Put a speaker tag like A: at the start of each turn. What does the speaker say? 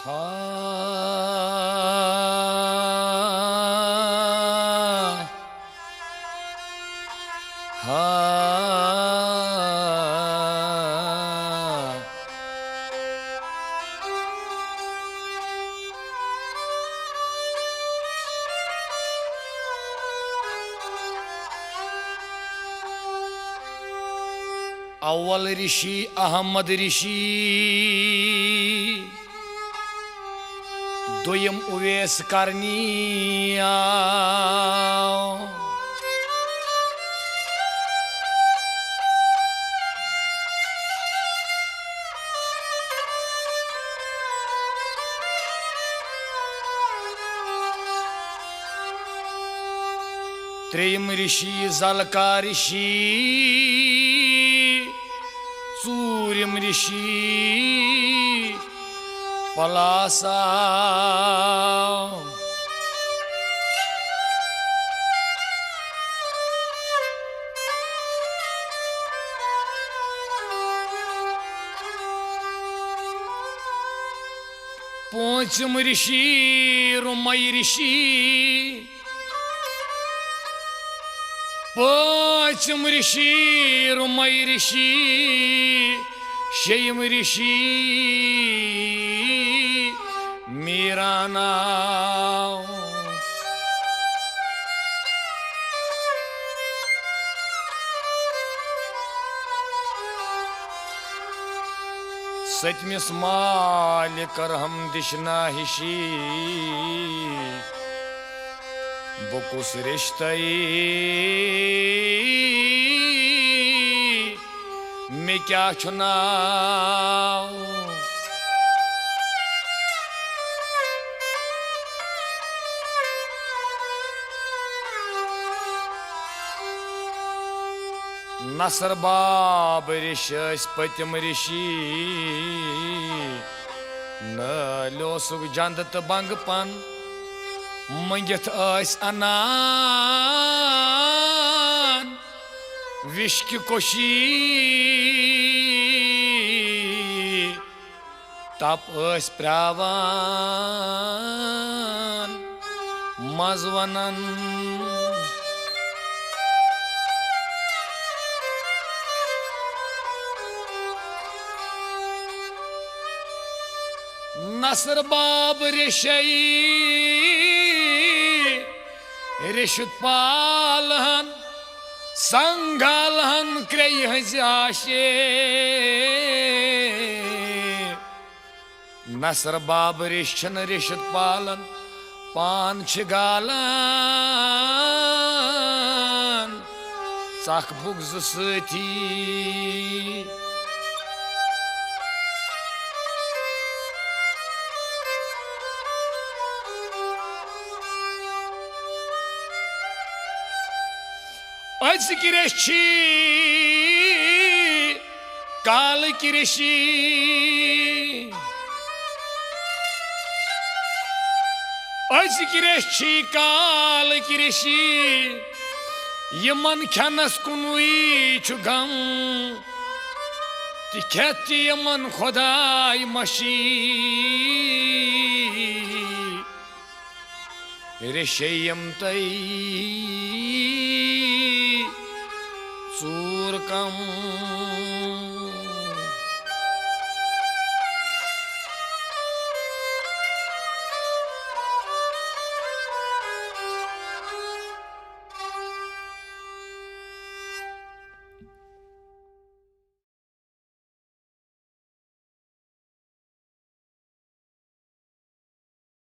A: हा हा अव्वल ऋषि अहमद ऋषि दोयम उवैस करनी आव। त्रेयम ऋषि जलका ऋषि सूर्यम ऋषि पलासा। पांचम ऋषि रुमय ऋषि पांचम ऋषि रुमय ऋषि शेयम ऋषि मेरा नाम। सतमिस माल करहम दिशना हिशी बुकुस रिश्तई में क्या चुनाव। नसर बाब ऋषि पतिम ऋषि नलोसुक जंद तो बंगपन मंगित अनान विश्क कोशी तप प्रावान मजवनन। नसर बाब ऋषि ऋषुत पालहन संगालहन क्रय हजाशे। नसर बाब ऋषन ऋषुत पालन पान गालन चख बुगज सती। अजक ऋषि काल की ऋषि अजक ऋषि काल की ऋषि यमन खनस कुनुई छु गम तिखेत यमन खुदाई मशी। ऋषयम तई सूर कम